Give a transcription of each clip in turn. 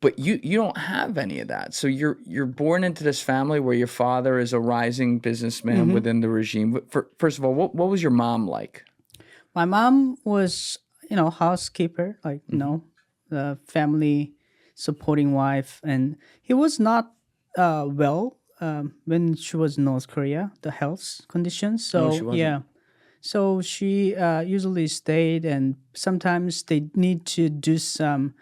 But you don't have any of that. So you're born into this family where your father is a rising businessman within the regime. First of all, what was your mom like? My mom was, housekeeper, like, the family supporting wife. And he was not well when she was in North Korea, the health conditions. Oh, she So, wasn't. yeah. So she usually stayed, and sometimes they need to do some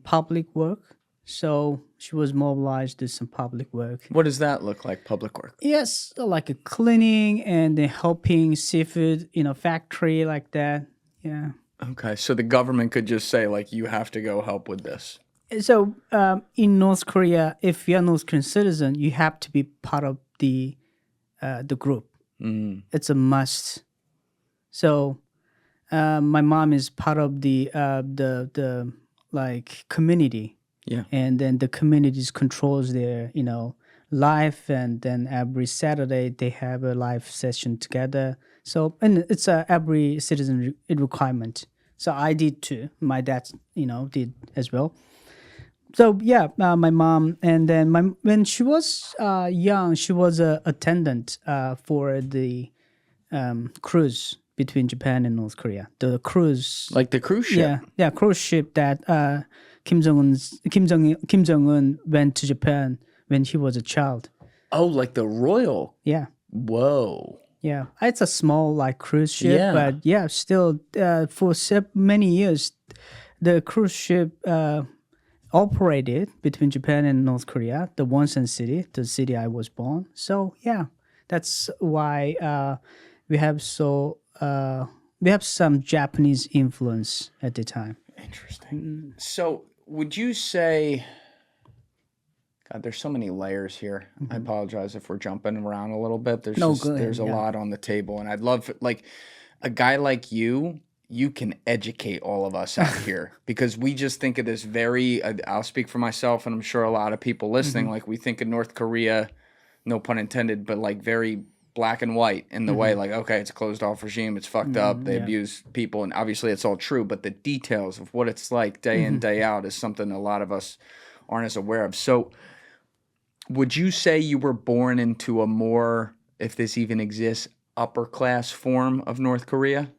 public work. So she was mobilized to do some public work. What does that look like, public work? Yes, like a cleaning and then helping seafood, factory like that. Yeah. Okay, so the government could just say like you have to go help with this. So in North Korea, if you're a North Korean citizen, you have to be part of the group. It's a must. So my mom is part of the like community, Yeah. and then the communities controls their life, and then every Saturday they have a live session together. So and it's a every citizen requirement. So I did too. My dad did as well. So yeah, my mom, and then when she was young, she was a attendant for the cruise between Japan and North Korea. The cruise, Like the cruise ship. yeah, cruise ship that Kim Jong Un went to Japan when he was a child. Oh, like the royal. Yeah, Whoa. yeah. It's a small like cruise ship, Yeah. but yeah, still for many years, the cruise ship operated between Japan and North Korea, the Wonsan city, the city I was born. So yeah, that's why we have we have some Japanese influence at the time. Interesting. So would you say, God, there's so many layers here. I apologize if we're jumping around a little bit. There's No, just, go ahead, there's a yeah. lot on the table, and I'd love like a guy like you can educate all of us out here because we just think of this very, I'll speak for myself, and I'm sure a lot of people listening, like we think of North Korea, no pun intended, but like very black and white in the way, like, okay, it's a closed off regime, it's fucked up, they yeah. abuse people, and obviously it's all true, but the details of what it's like day in, day out is something a lot of us aren't as aware of. So would you say you were born into a more, if this even exists, upper class form of North Korea?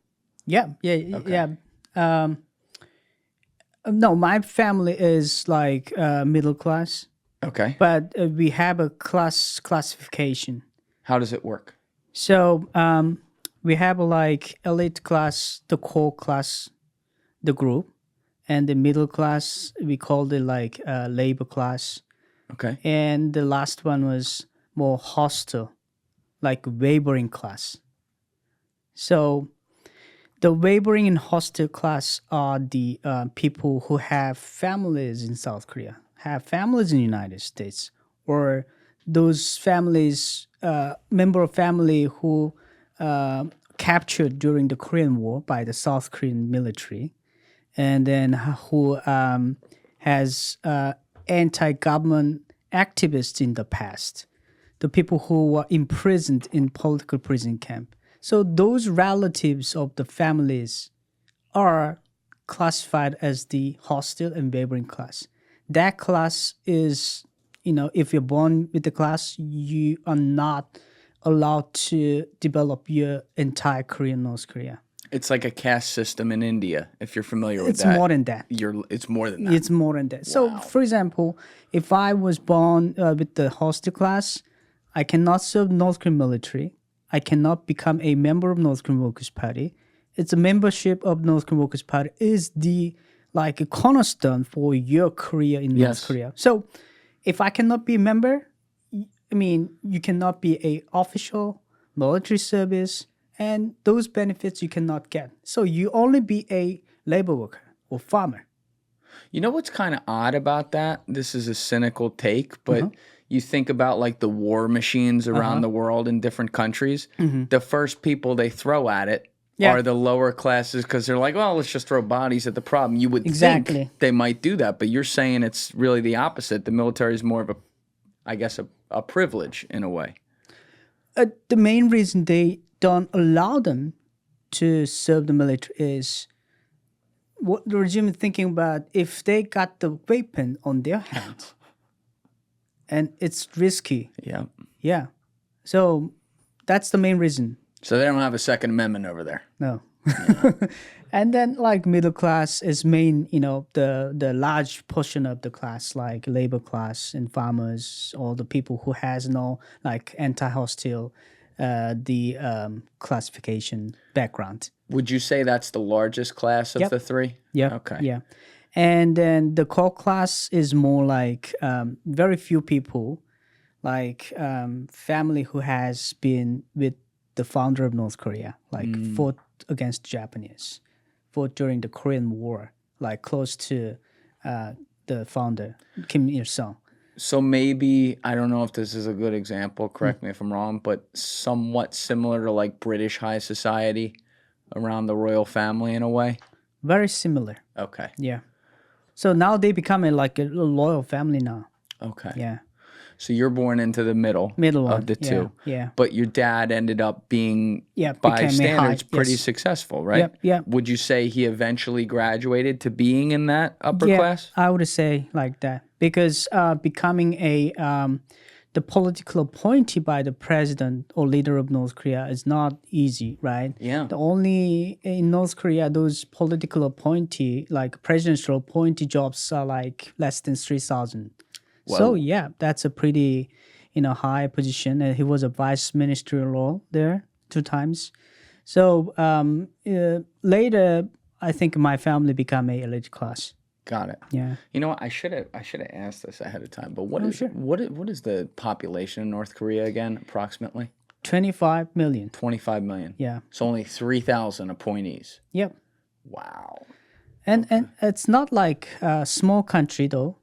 Yeah, yeah. No, my family is like middle class, Okay. but we have a classification. How does it work? So we have like elite class, the core class, the group, and the middle class we called it like labor class, Okay. and the last one was more hostile, like laboring class. So the laboring and hostile class are the people who have families in South Korea, have families in the United States, or those families, member of family who captured during the Korean War by the South Korean military, and then who has anti-government activists in the past, the people who were imprisoned in political prison camp. So those relatives of the families are classified as the hostile and laboring class. That class is, if you're born with the class, you are not allowed to develop your entire career in North Korea. It's like a caste system in India, if you're familiar with It's that. more than that. It's more than that. It's more than that. So, for example, if I was born with the hostile class, I cannot serve North Korean military. I cannot become a member of North Korean Workers' Party. It's a membership of North Korean Workers' Party is the like a cornerstone for your career in Yes. North Korea. So, if I cannot be a member, I mean, you cannot be a official military service, and those benefits you cannot get. So you only be a labor worker or farmer. You know what's kind of odd about that? This is a cynical take, but you think about like the war machines around the world in different countries. The first people they throw at it Yeah. are the lower classes because they're like, well, let's just throw bodies at the problem. You would Exactly. think they might do that, but you're saying it's really the opposite. The military is more of a, I guess, a privilege in a way. The main reason they don't allow them to serve the military is what the regime is thinking about if they got the weapon on their hands, and it's risky. Yeah. Yeah, so that's the main reason. So they don't have a Second Amendment over there. No. And then like middle class is main, the large portion of the class, like labor class and farmers, all the people who has no like anti-hostile the classification background. Would you say that's the largest class of Yep. the three? Yeah. Okay. Yeah. And then the core class is more like very few people, like family who has been with the founder of North Korea, like fought against Japanese, fought during the Korean War, like close to the founder, Kim Il-sung. So maybe, I don't know if this is a good example, correct me if I'm wrong, but somewhat similar to like British high society around the royal family in a way? Very similar. Okay. Yeah. So now they become like a loyal family now. Okay. Yeah. So you're born into the middle Middle one. of the two. Yeah. But your dad ended up being, Yeah, by became a standards, high- pretty yes. successful, right? Yep, yeah. Would you say he eventually graduated to being in that upper Yeah, class? I would say like that because becoming the political appointee by the president or leader of North Korea is not easy, right? Yeah. The only in North Korea those political appointee like presidential appointee jobs are like less than 3,000. So yeah, that's a pretty high position. And he was a vice ministerial there 2 times. So later, I think my family became a elite class. Got it. Yeah. You know what? I should have asked this ahead of time. But what is sure. what is the population in North Korea again? Approximately 25 million. 25 million. Yeah. So only 3,000 appointees. Yep. Wow. And it's not like a small country though,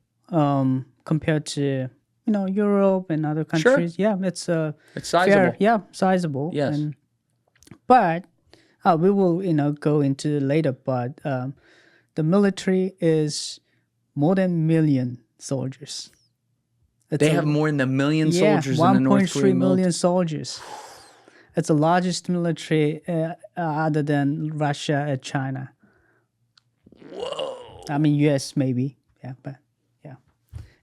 compared to Europe and other countries. Yeah, it's sizable. fair. Yeah, sizable. Yes. But we will go into later. But the military is more than 1 million soldiers. They have more than 1 million soldiers in the North 1.3 Korean military. million soldiers. It's the largest military other than Russia and China. Whoa. I mean, U.S. maybe. Yeah, but yeah.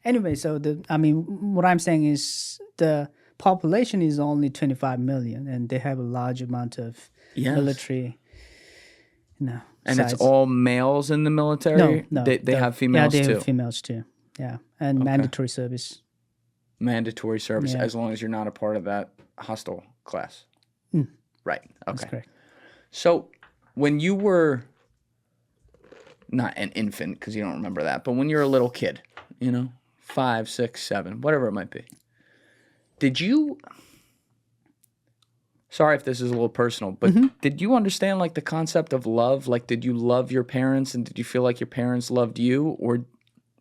Anyway, so what I'm saying is the population is only 25 million, and they have a large amount of military. And size. it's all males in the military? No. They have females yeah, they too? have females too. Yeah, and mandatory service. Mandatory service, Yeah. as long as you're not a part of that hostile class. Right. Okay. That's correct. So when you were not an infant, because you don't remember that, but when you're a little kid, 5, 6, 7, whatever it might be, did you, sorry if this is a little personal, but did you understand like the concept of love? Like, did you love your parents, and did you feel like your parents loved you, or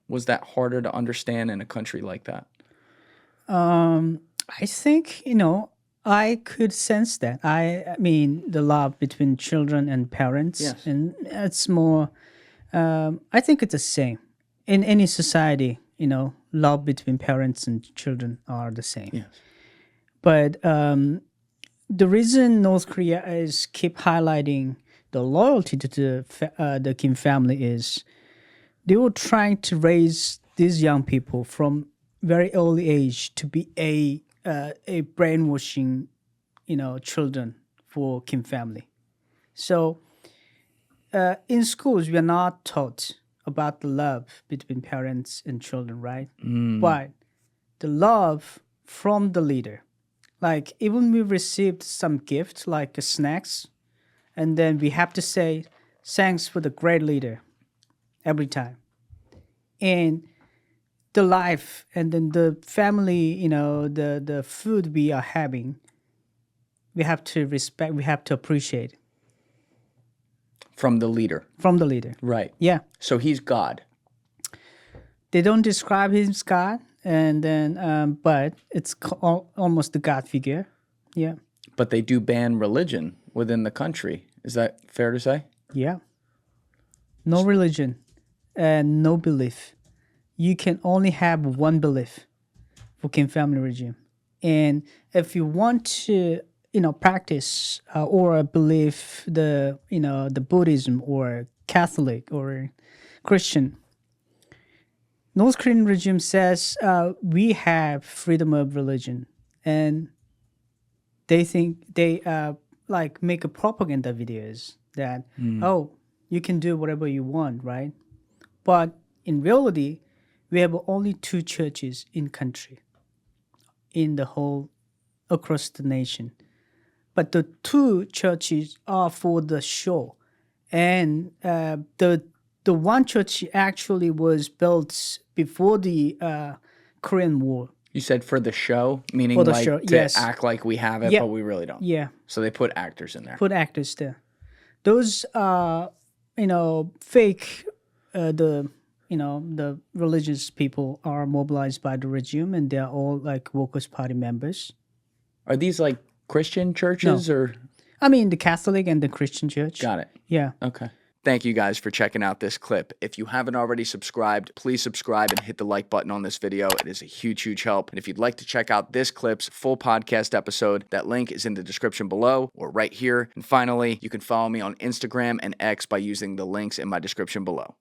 was that harder to understand in a country like that? I think I could sense that. I mean, the love between children and parents, Yes. and it's more. I think it's the same in any society. Love between parents and children are the same. Yes. But the reason North Korea is keep highlighting the loyalty to the Kim family is they were trying to raise these young people from very early age to be a brainwashing, children for Kim family. So in schools, we are not taught about the love between parents and children, right? But the love from the leader, like even we received some gift like snacks, and then we have to say thanks for the great leader every time, and the life and then the family, the food we are having, we have to respect, we have to appreciate From the leader. from the leader. Right. Yeah. So he's God. They don't describe him as God, and then but it's almost the God figure. Yeah. But they do ban religion within the country. Is that fair to say? Yeah. No religion and no belief. You can only have one belief for Kim family regime. And if you want to, practice or believe the Buddhism or Catholic or Christian. North Korean regime says we have freedom of religion, and they think they like make a propaganda videos that oh, you can do whatever you want, right? But in reality, we have only two churches in country, in the whole across the nation. But the two churches are for the show, and the one church actually was built before the Korean War. You said for the show, meaning For the like show, to yes. act like we have it, Yep. but we really don't. Yeah, So they put actors in there. put actors there. Those fake the religious people are mobilized by the regime, and they're all like Workers' Party members. Are these like Christian churches or? I mean, the Catholic and the Christian church. Got it. Yeah. Okay. Thank you guys for checking out this clip. If you haven't already subscribed, please subscribe and hit the like button on this video. It is a huge, huge help. And if you'd like to check out this clip's full podcast episode, that link is in the description below or right here. And finally, you can follow me on Instagram and X by using the links in my description below.